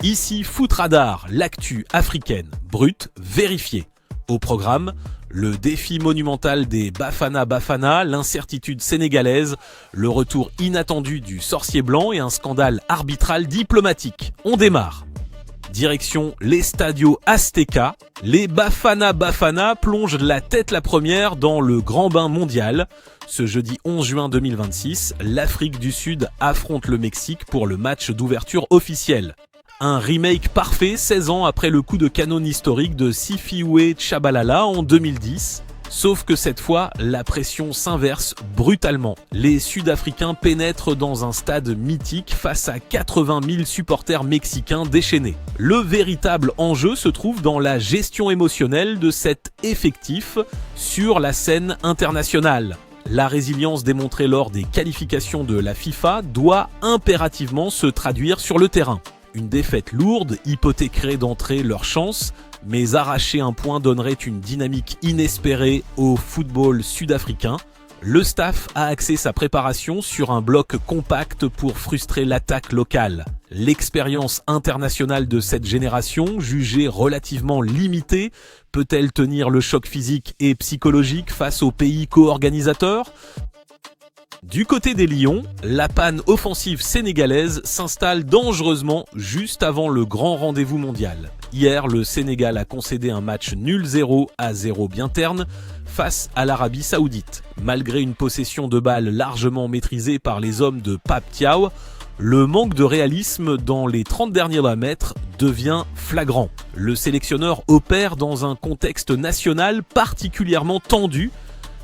Ici Foot Radar, l'actu africaine, brute, vérifiée. Au programme, le défi monumental des Bafana Bafana, l'incertitude sénégalaise, le retour inattendu du sorcier blanc et un scandale arbitral diplomatique. On démarre. Direction l'Estadio Azteca, les Bafana Bafana plongent la tête la première dans le grand bain mondial. Ce jeudi 11 juin 2026, l'Afrique du Sud affronte le Mexique pour le match d'ouverture officiel. Un remake parfait 16 ans après le coup de canon historique de Sifiwe Tshabalala en 2010. Sauf que cette fois, la pression s'inverse brutalement. Les Sud-Africains pénètrent dans un stade mythique face à 80 000 supporters mexicains déchaînés. Le véritable enjeu se trouve dans la gestion émotionnelle de cet effectif sur la scène internationale. La résilience démontrée lors des qualifications de la FIFA doit impérativement se traduire sur le terrain. Une défaite lourde hypothéquerait d'entrée leur chance, mais arracher un point donnerait une dynamique inespérée au football sud-africain. Le staff a axé sa préparation sur un bloc compact pour frustrer l'attaque locale. L'expérience internationale de cette génération, jugée relativement limitée, peut-elle tenir le choc physique et psychologique face aux pays co-organisateurs ? Du côté des Lions, la panne offensive sénégalaise s'installe dangereusement juste avant le grand rendez-vous mondial. Hier, le Sénégal a concédé un match nul 0-0 bien terne face à l'Arabie Saoudite. Malgré une possession de balles largement maîtrisée par les hommes de Pape Thiaw, le manque de réalisme dans les 30 derniers mètres devient flagrant. Le sélectionneur opère dans un contexte national particulièrement tendu,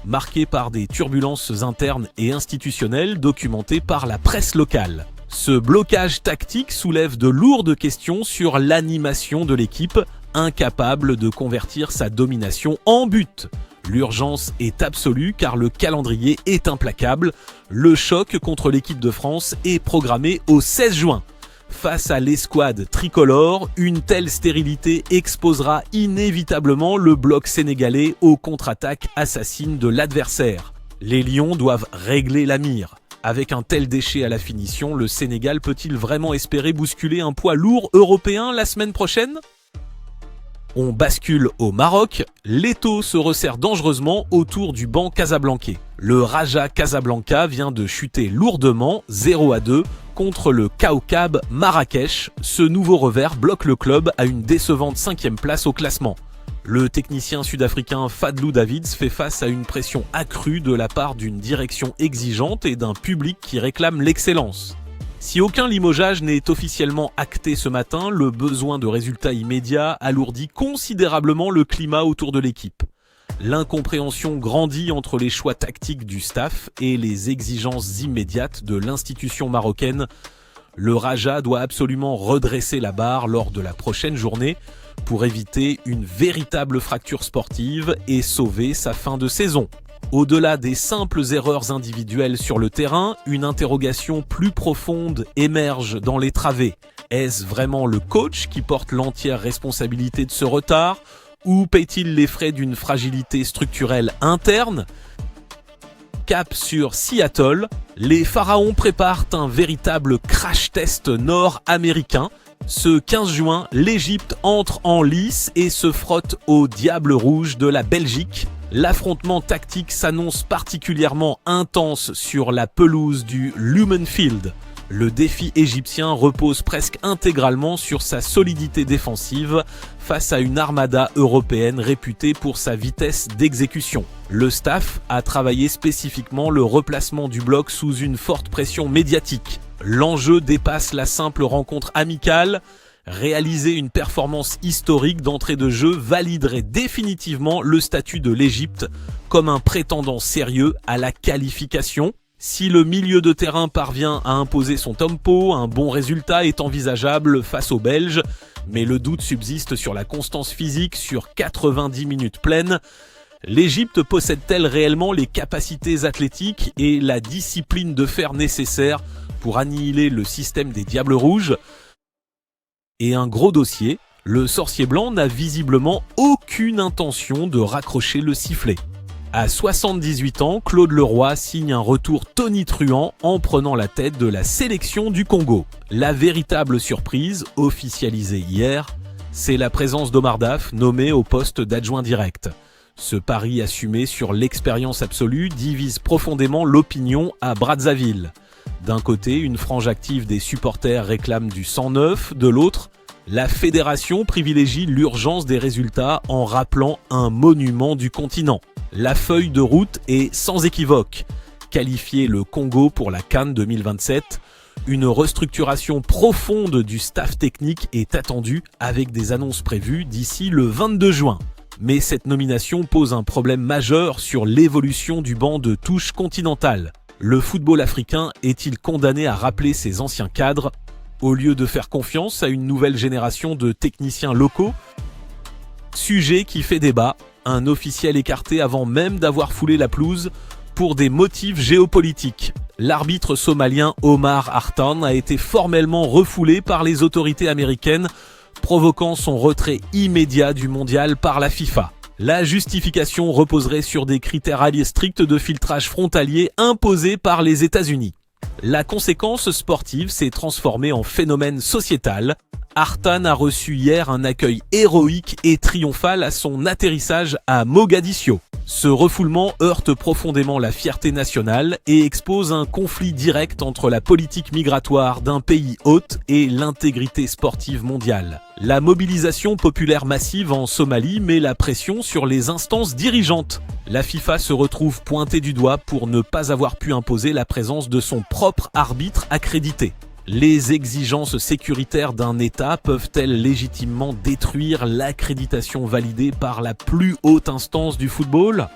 marqué par des turbulences internes et institutionnelles documentées par la presse locale. Ce blocage tactique soulève de lourdes questions sur l'animation de l'équipe, incapable de convertir sa domination en but. L'urgence est absolue car le calendrier est implacable. Le choc contre l'équipe de France est programmé au 16 juin. Face à l'escouade tricolore, une telle stérilité exposera inévitablement le bloc sénégalais aux contre-attaques assassines de l'adversaire. Les Lions doivent régler la mire. Avec un tel déchet à la finition, le Sénégal peut-il vraiment espérer bousculer un poids lourd européen la semaine prochaine ? On bascule au Maroc, l'étau se resserre dangereusement autour du banc casablancais. Le Raja Casablanca vient de chuter lourdement 0-2 contre le Kawkab Marrakech. Ce nouveau revers bloque le club à une décevante 5e place au classement. Le technicien sud-africain Fadlou Davids fait face à une pression accrue de la part d'une direction exigeante et d'un public qui réclame l'excellence. Si aucun limogeage n'est officiellement acté ce matin, le besoin de résultats immédiats alourdit considérablement le climat autour de l'équipe. L'incompréhension grandit entre les choix tactiques du staff et les exigences immédiates de l'institution marocaine. Le Raja doit absolument redresser la barre lors de la prochaine journée pour éviter une véritable fracture sportive et sauver sa fin de saison. Au-delà des simples erreurs individuelles sur le terrain, une interrogation plus profonde émerge dans les travées. Est-ce vraiment le coach qui porte l'entière responsabilité de ce retard ? Ou paie-t-il les frais d'une fragilité structurelle interne ? Cap sur Seattle, les Pharaons préparent un véritable crash test nord-américain. Ce 15 juin, l'Égypte entre en lice et se frotte au Diable Rouge de la Belgique. L'affrontement tactique s'annonce particulièrement intense sur la pelouse du Lumenfield. Le défi égyptien repose presque intégralement sur sa solidité défensive face à une armada européenne réputée pour sa vitesse d'exécution. Le staff a travaillé spécifiquement le replacement du bloc sous une forte pression médiatique. L'enjeu dépasse la simple rencontre amicale. Réaliser une performance historique d'entrée de jeu validerait définitivement le statut de l'Égypte comme un prétendant sérieux à la qualification. Si le milieu de terrain parvient à imposer son tempo, un bon résultat est envisageable face aux Belges, mais le doute subsiste sur la constance physique sur 90 minutes pleines. L'Égypte possède-t-elle réellement les capacités athlétiques et la discipline de fer nécessaires pour annihiler le système des Diables Rouges ? Et un gros dossier, le sorcier blanc n'a visiblement aucune intention de raccrocher le sifflet. À 78 ans, Claude Leroy signe un retour tonitruant en prenant la tête de la sélection du Congo. La véritable surprise, officialisée hier, c'est la présence d'Omar Daf, nommé au poste d'adjoint direct. Ce pari assumé sur l'expérience absolue divise profondément l'opinion à Brazzaville. D'un côté, une frange active des supporters réclame du sang neuf, de l'autre, la fédération privilégie l'urgence des résultats en rappelant un monument du continent. La feuille de route est sans équivoque. Qualifier le Congo pour la CAN 2027, une restructuration profonde du staff technique est attendue avec des annonces prévues d'ici le 22 juin. Mais cette nomination pose un problème majeur sur l'évolution du banc de touche continental. Le football africain est-il condamné à rappeler ses anciens cadres au lieu de faire confiance à une nouvelle génération de techniciens locaux? Sujet qui fait débat, un officiel écarté avant même d'avoir foulé la pelouse pour des motifs géopolitiques. L'arbitre somalien Omar Hartan a été formellement refoulé par les autorités américaines, provoquant son retrait immédiat du mondial par la FIFA. La justification reposerait sur des critères alliés stricts de filtrage frontalier imposés par les États-Unis. La conséquence sportive s'est transformée en phénomène sociétal. Hartan a reçu hier un accueil héroïque et triomphal à son atterrissage à Mogadiscio. Ce refoulement heurte profondément la fierté nationale et expose un conflit direct entre la politique migratoire d'un pays hôte et l'intégrité sportive mondiale. La mobilisation populaire massive en Somalie met la pression sur les instances dirigeantes. La FIFA se retrouve pointée du doigt pour ne pas avoir pu imposer la présence de son propre arbitre accrédité. Les exigences sécuritaires d'un État peuvent-elles légitimement détruire l'accréditation validée par la plus haute instance du football?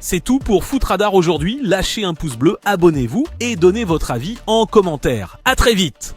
C'est tout pour Foot Radar aujourd'hui. Lâchez un pouce bleu, abonnez-vous et donnez votre avis en commentaire. À très vite!